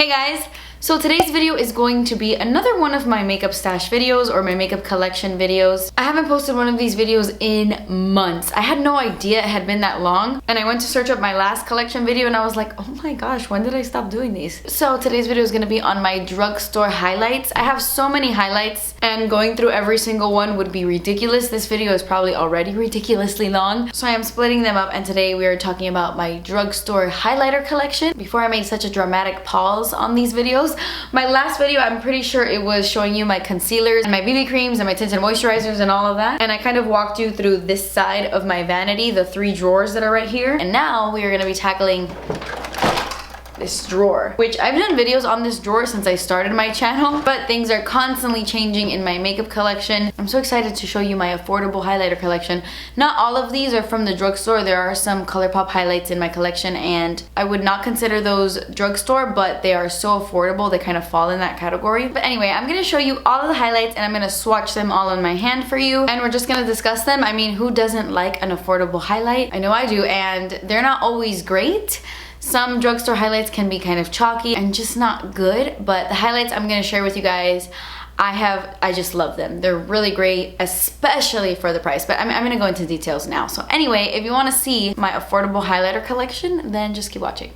Hey guys! So today's video is going to be another one of my makeup stash videos or my makeup collection videos. I haven't posted one of these videos in months. I had no idea it had been that long, and I went to search up my last collection video and I was like, oh my gosh, when did I stop doing these? So today's video is going to be on my drugstore highlights. I have so many highlights and going through every single one would be ridiculous. This video is probably already ridiculously long, so I am splitting them up, and today we are talking about my drugstore highlighter collection. Before I made such a dramatic pause on these videos, my last video, I'm pretty sure it was showing you my concealers and my BB creams and my tinted moisturizers and all of that, and I kind of walked you through this side of my vanity, the 3 drawers that are right here. And now we are going to be tackling this drawer, which I've done videos on this drawer since I started my channel, but things are constantly changing in my makeup collection. I'm so excited to show you my affordable highlighter collection. Not all of these are from the drugstore. There are some Colourpop highlights in my collection, and I would not consider those drugstore, but they are so affordable, they kind of fall in that category. But anyway, I'm gonna show you all of the highlights and I'm gonna swatch them all on my hand for you, and we're just gonna discuss them. I mean, who doesn't like an affordable highlight? I know I do, and they're not always great. Some drugstore highlights can be kind of chalky and just not good, but the highlights I'm gonna share with you guys, I just love them. They're really great, especially for the price, but I'm gonna go into details now. So anyway, if you wanna see my affordable highlighter collection, then just keep watching.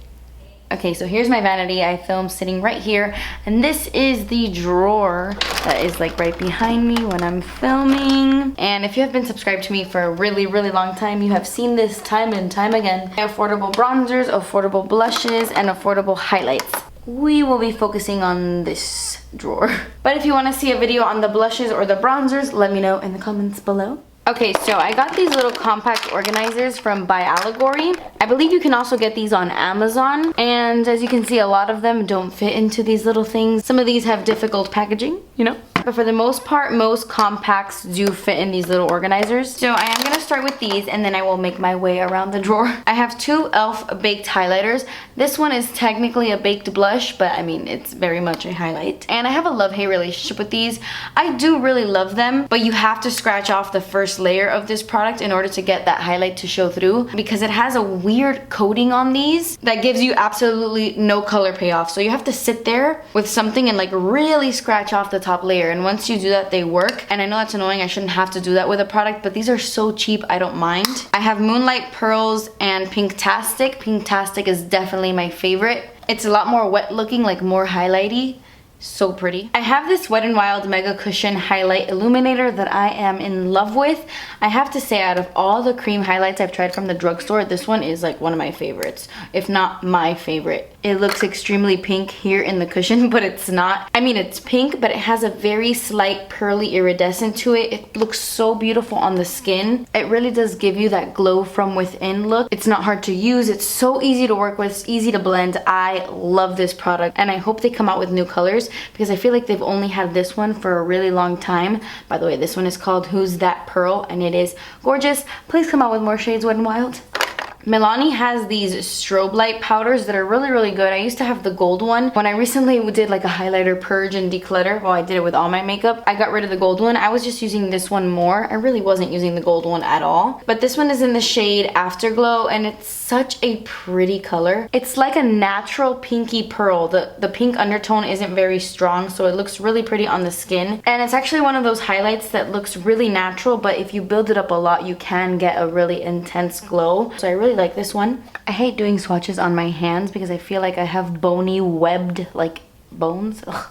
Okay, so here's my vanity. I filmed sitting right here, and this is the drawer that is like right behind me when I'm filming. And if you have been subscribed to me for a really long time, you have seen this time and time again. Affordable bronzers, affordable blushes, and affordable highlights. We will be focusing on this drawer. But if you want to see a video on the blushes or the bronzers, let me know in the comments below. Okay, so I got these little compact organizers from By Allegory. I believe you can also get these on Amazon. And as you can see, a lot of them don't fit into these little things. Some of these have difficult packaging, you know? But for the most part, most compacts do fit in these little organizers. So I am gonna start with these, and then I will make my way around the drawer. I have 2 e.l.f. baked highlighters. This one is technically a baked blush, but I mean, it's very much a highlight. And I have a love-hate relationship with these. I do really love them, but you have to scratch off the first layer of this product in order to get that highlight to show through, because it has a weird coating on these that gives you absolutely no color payoff. So you have to sit there with something and like really scratch off the top layer. And once you do that, they work. And I know that's annoying, I shouldn't have to do that with a product, but these are so cheap, I don't mind. I have Moonlight Pearls and Pinktastic. Pinktastic is definitely my favorite. It's a lot more wet looking, like more highlighty. So pretty. I have this Wet n Wild Mega Cushion Highlight Illuminator that I am in love with. I have to say, out of all the cream highlights I've tried from the drugstore, this one is like one of my favorites, if not my favorite. It looks extremely pink here in the cushion, but it's not. I mean, it's pink, but it has a very slight pearly iridescent to it. It looks so beautiful on the skin. It really does give you that glow from within look. It's not hard to use. It's so easy to work with. It's easy to blend. I love this product, and I hope they come out with new colors, because I feel like they've only had this one for a really long time. By the way, this one is called Who's That Pearl, and it is gorgeous. Please come out with more shades, Wet n Wild. Milani has these strobe light powders that are really good. I used to have the gold one. When I recently did like a highlighter purge and declutter, well, I did it with all my makeup, I got rid of the gold one. I was just using this one more. I really wasn't using the gold one at all. But this one is in the shade Afterglow, and it's such a pretty color. It's like a natural pinky pearl. The pink undertone isn't very strong, so it looks really pretty on the skin. And it's actually one of those highlights that looks really natural, but if you build it up a lot, you can get a really intense glow. So I really like this one. I hate doing swatches on my hands because I feel like I have bony, webbed, like, bones. Ugh.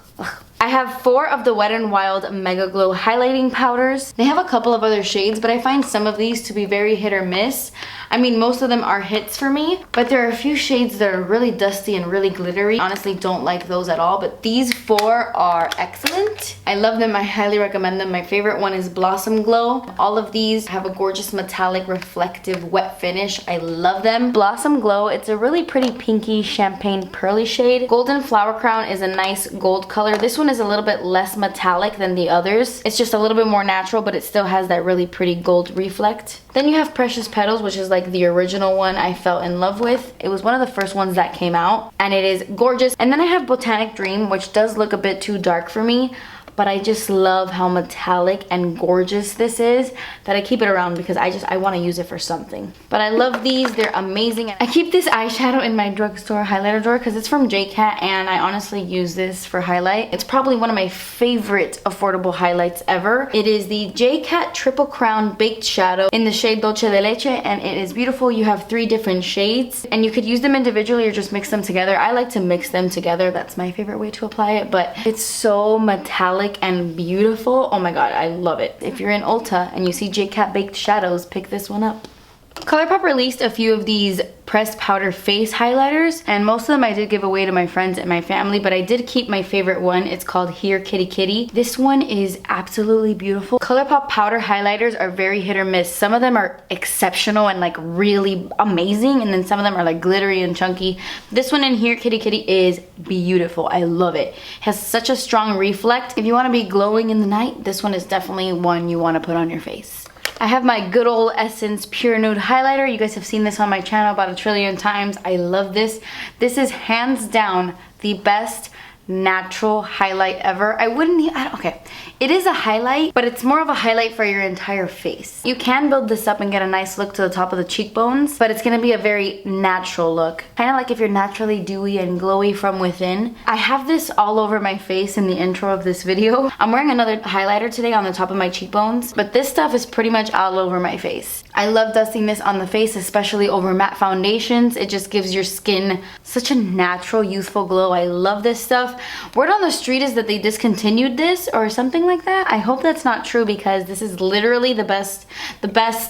I have 4 of the Wet n Wild Mega Glow highlighting powders. They have a couple of other shades, but I find some of these to be very hit or miss. I mean, most of them are hits for me, but there are a few shades that are really dusty and really glittery. Honestly, don't like those at all, but these 4 are excellent. I love them. I highly recommend them. My favorite one is Blossom Glow. All of these have a gorgeous metallic reflective wet finish. I love them. Blossom Glow, it's a really pretty pinky champagne pearly shade. Golden Flower Crown is a nice gold color. This one is a little bit less metallic than the others. It's just a little bit more natural, but it still has that really pretty gold reflect. Then you have Precious Petals, which is like the original one I fell in love with. It was one of the first ones that came out, and it is gorgeous. And then I have Botanic Dream, which does look a bit too dark for me, but I just love how metallic and gorgeous this is that I keep it around because I want to use it for something. But I love these. They're amazing. I keep this eyeshadow in my drugstore highlighter drawer because it's from J.Cat, and I honestly use this for highlight. It's probably one of my favorite affordable highlights ever. It is the J.Cat Triple Crown Baked Shadow in the shade Dolce de Leche, and it is beautiful. You have 3 different shades, and you could use them individually or just mix them together. I like to mix them together. That's my favorite way to apply it, but it's so metallic and beautiful. Oh my god, I love it. If you're in Ulta and you see J.Cat Baked Shadows, pick this one up. Colourpop released a few of these pressed powder face highlighters, and most of them I did give away to my friends and my family, but I did keep my favorite one. It's called Here Kitty Kitty. This one is absolutely beautiful. Colourpop powder highlighters are very hit or miss. Some of them are exceptional and like really amazing, and then some of them are like glittery and chunky. This one in Here Kitty Kitty is beautiful. I love it. It has such a strong reflect. If you want to be glowing in the night, this one is definitely one you want to put on your face. I have my good old Essence Pure Nude highlighter. You guys have seen this on my channel about a trillion times. I love this. This is hands down the best natural highlight ever. Okay, it is a highlight, but it's more of a highlight for your entire face. You can build this up and get a nice look to the top of the cheekbones, but it's gonna be a very natural look. Kind of like if you're naturally dewy and glowy from within. I have this all over my face in the intro of this video. I'm wearing another highlighter today on the top of my cheekbones, but this stuff is pretty much all over my face. I love dusting this on the face, especially over matte foundations. It just gives your skin such a natural, youthful glow. I love this stuff. Word on the street is that they discontinued this or something like that. I hope that's not true because this is literally the best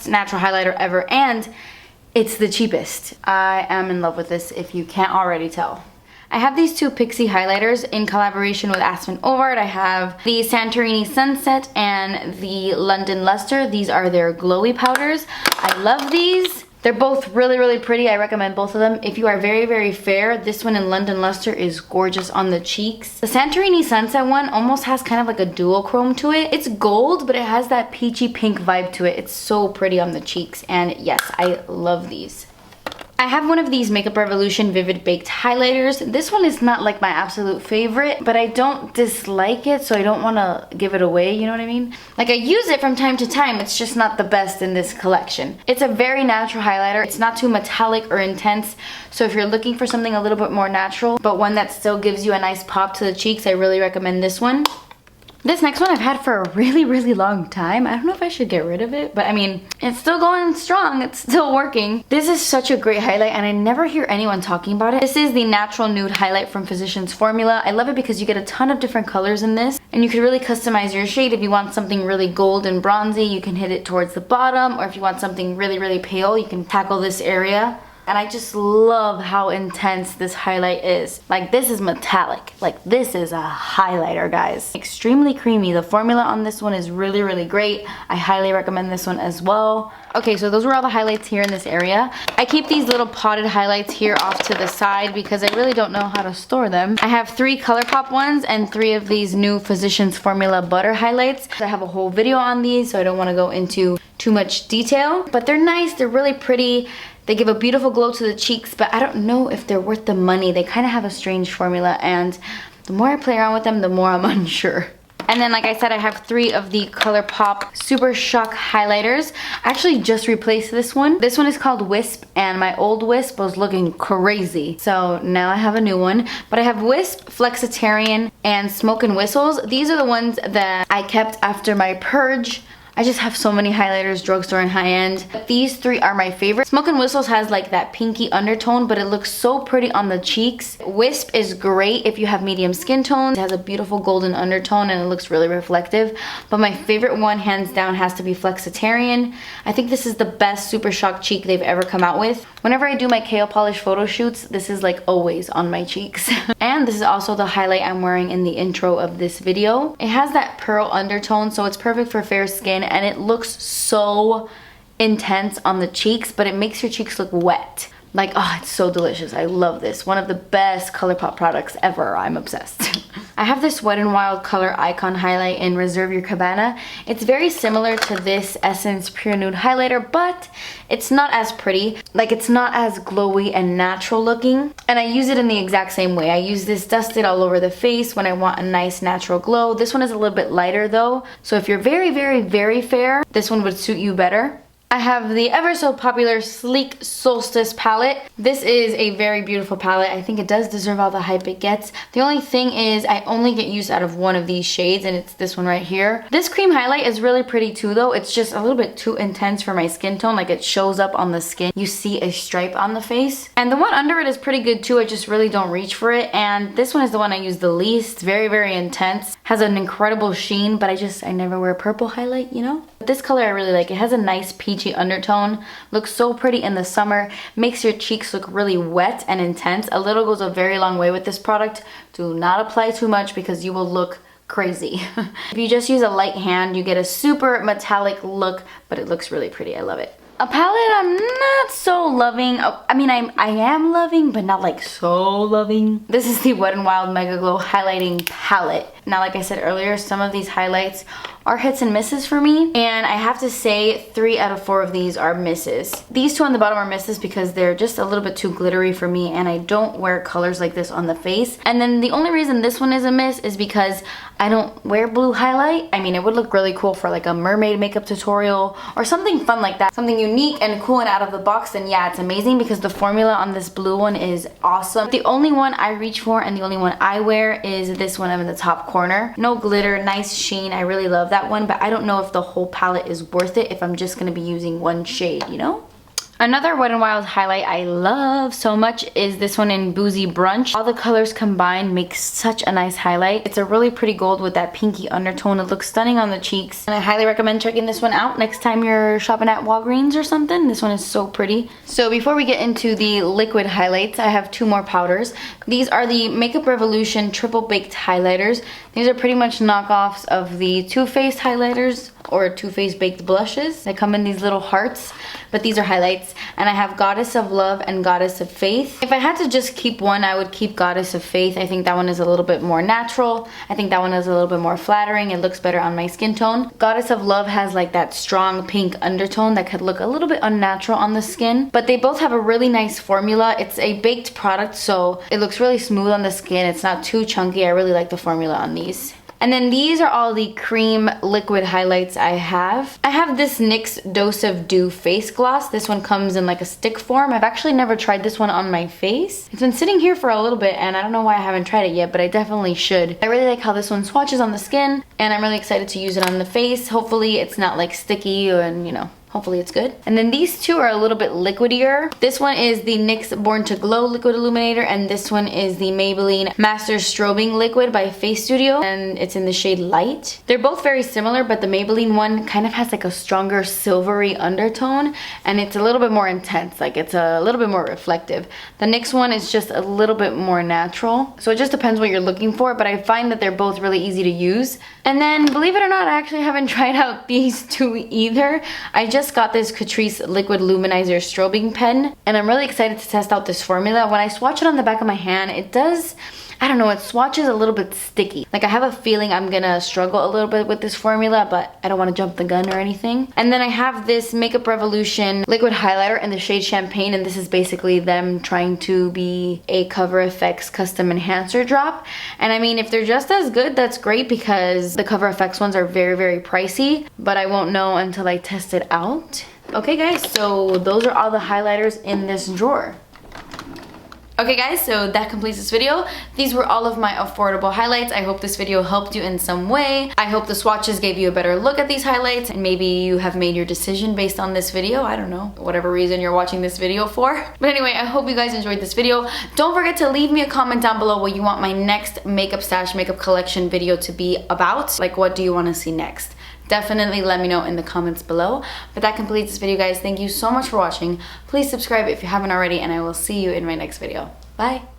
natural highlighter ever, and it's the cheapest. I am in love with this if you can't already tell. I have these 2 Pixi highlighters in collaboration with Aspen Ovard. I have the Santorini Sunset and the London Lustre. These are their glowy powders. I love these. They're both really, really pretty. I recommend both of them. If you are very, very fair, this one in London Lustre is gorgeous on the cheeks. The Santorini Sunset one almost has kind of like a duochrome to it. It's gold, but it has that peachy pink vibe to it. It's so pretty on the cheeks, and yes, I love these. I have one of these Makeup Revolution Vivid Baked highlighters. This one is not like my absolute favorite, but I don't dislike it, so I don't want to give it away, you know what I mean? Like, I use it from time to time, it's just not the best in this collection. It's a very natural highlighter. It's not too metallic or intense, so if you're looking for something a little bit more natural, but one that still gives you a nice pop to the cheeks, I really recommend this one. This next one I've had for a really, really long time. I don't know if I should get rid of it, but I mean, it's still going strong. It's still working. This is such a great highlight, and I never hear anyone talking about it. This is the Natural Nude Highlight from Physicians Formula. I love it because you get a ton of different colors in this, and you can really customize your shade. If you want something really gold and bronzy, you can hit it towards the bottom, or if you want something really, really pale, you can tackle this area. And I just love how intense this highlight is. Like, this is metallic. Like, this is a highlighter, guys. Extremely creamy. The formula on this one is really, really great. I highly recommend this one as well. Okay, so those were all the highlights here in this area. I keep these little potted highlights here off to the side because I really don't know how to store them. I have 3 Colourpop ones and 3 of these new Physicians Formula Butter highlights. I have a whole video on these, so I don't want to go into too much detail. But they're nice. They're really pretty. They give a beautiful glow to the cheeks, but I don't know if they're worth the money. They kind of have a strange formula, and the more I play around with them, the more I'm unsure. And then, like I said, I have 3 of the Colourpop Super Shock highlighters. I actually just replaced this one. This one is called Wisp, and my old Wisp was looking crazy. So now I have a new one. But I have Wisp, Flexitarian, and Smokin Whistles. These are the ones that I kept after my purge. I just have so many highlighters, drugstore and high-end. But these 3 are my favorite. Smokin Whistles has like that pinky undertone, but it looks so pretty on the cheeks. Wisp is great if you have medium skin tones. It has a beautiful golden undertone and it looks really reflective. But my favorite one, hands down, has to be Flexitarian. I think this is the best Super Shock cheek they've ever come out with. Whenever I do my KO polish photo shoots, this is like always on my cheeks. And this is also the highlight I'm wearing in the intro of this video. It has that pearl undertone, so it's perfect for fair skin, and it looks so intense on the cheeks, but it makes your cheeks look wet. Like, oh, it's so delicious. I love this. One of the best Colourpop products ever. I'm obsessed. I have this Wet n Wild Color Icon Highlight in Reserve Your Cabana. It's very similar to this Essence Pure Nude highlighter, but it's not as pretty. Like, it's not as glowy and natural looking. And I use it in the exact same way. I use this dusted all over the face when I want a nice natural glow. This one is a little bit lighter though. So if you're very, very, very fair, this one would suit you better. I have the ever so popular Sleek Solstice palette. This is a very beautiful palette. I think it does deserve all the hype it gets. The only thing is I only get use out of one of these shades, and it's this one right here. This cream highlight is really pretty too though. It's just a little bit too intense for my skin tone. Like, it shows up on the skin. You see a stripe on the face. And the one under it is pretty good too. I just really don't reach for it. And this one is the one I use the least. Very, very intense. Has an incredible sheen, but I never wear purple highlight, you know? This color I really like. It has a nice peachy undertone. Looks so pretty in the summer. Makes your cheeks look really wet and intense. A little goes a very long way with this product. Do not apply too much because you will look crazy. If you just use a light hand, you get a super metallic look, but it looks really pretty. I love it. A palette I'm not so loving. I mean, I am loving, but not like so loving. This is the Wet n Wild Mega Glow Highlighting Palette. Now, like I said earlier, some of these highlights are hits and misses for me, and I have to say 3 out of 4 of these are misses. These 2 on the bottom are misses because they're just a little bit too glittery for me, and I don't wear colors like this on the face. And then the only reason this one is a miss is because I don't wear blue highlight. I mean, it would look really cool for like a mermaid makeup tutorial or something fun like that. Something unique and cool and out of the box, then yeah, it's amazing because the formula on this blue one is awesome. The only one I reach for and the only one I wear is this one up in the top corner. No glitter, nice sheen. I really love that one, but I don't know if the whole palette is worth it if I'm just gonna be using one shade, you know? Another Wet n Wild highlight I love so much is this one in Boozy Brunch. All the colors combined make such a nice highlight. It's a really pretty gold with that pinky undertone. It looks stunning on the cheeks. And I highly recommend checking this one out next time you're shopping at Walgreens or something. This one is so pretty. So before we get into the liquid highlights, I have 2 more powders. These are the Makeup Revolution Triple Baked Highlighters. These are pretty much knockoffs of the Too Faced highlighters or Too Faced Baked Blushes. They come in these little hearts, but these are highlights. And I have Goddess of Love and Goddess of Faith. If I had to just keep one, I would keep Goddess of Faith. I think that one is a little bit more natural. I think that one is a little bit more flattering. It looks better on my skin tone. Goddess of Love has like that strong pink undertone that could look a little bit unnatural on the skin. But they both have a really nice formula. It's a baked product, so it looks really smooth on the skin. It's not too chunky. I really like the formula on these. And then these are all the cream liquid highlights I have. I have this NYX Dose of Dew face gloss. This one comes in like a stick form. I've actually never tried this one on my face. It's been sitting here for a little bit and I don't know why I haven't tried it yet, but I definitely should. I really like how this one swatches on the skin and I'm really excited to use it on the face. Hopefully it's not like sticky and, you know, hopefully it's good. And then these 2 are a little bit liquidier. This one is the NYX Born to Glow Liquid Illuminator, and this one is the Maybelline Master Strobing Liquid by Face Studio, and it's in the shade Light. They're both very similar, but the Maybelline one kind of has like a stronger silvery undertone, and it's a little bit more intense, like it's a little bit more reflective. The NYX one is just a little bit more natural, so it just depends what you're looking for, but I find that they're both really easy to use. And then, believe it or not, I actually haven't tried out these 2 either. I just got this Catrice Liquid Luminizer Strobing Pen, and I'm really excited to test out this formula. When I swatch it on the back of my hand, it does, I don't know, it swatches a little bit sticky. Like, I have a feeling I'm gonna struggle a little bit with this formula, but I don't want to jump the gun or anything. And then I have this Makeup Revolution Liquid Highlighter in the shade Champagne, and this is basically them trying to be a Cover FX custom enhancer drop. And I mean, if they're just as good, that's great because the Cover FX ones are very, very pricey, but I won't know until I test it out. Okay guys, so those are all the highlighters in this drawer. Okay guys, so that completes this video. These were all of my affordable highlights. I hope this video helped you in some way. I hope the swatches gave you a better look at these highlights and maybe you have made your decision based on this video. I don't know, whatever reason you're watching this video for. But anyway, I hope you guys enjoyed this video. Don't forget to leave me a comment down below what you want my next makeup stash, makeup collection video to be about. Like, what do you want to see next? Definitely let me know in the comments below. But that completes this video, guys. Thank you so much for watching. Please subscribe if you haven't already, and I will see you in my next video. Bye!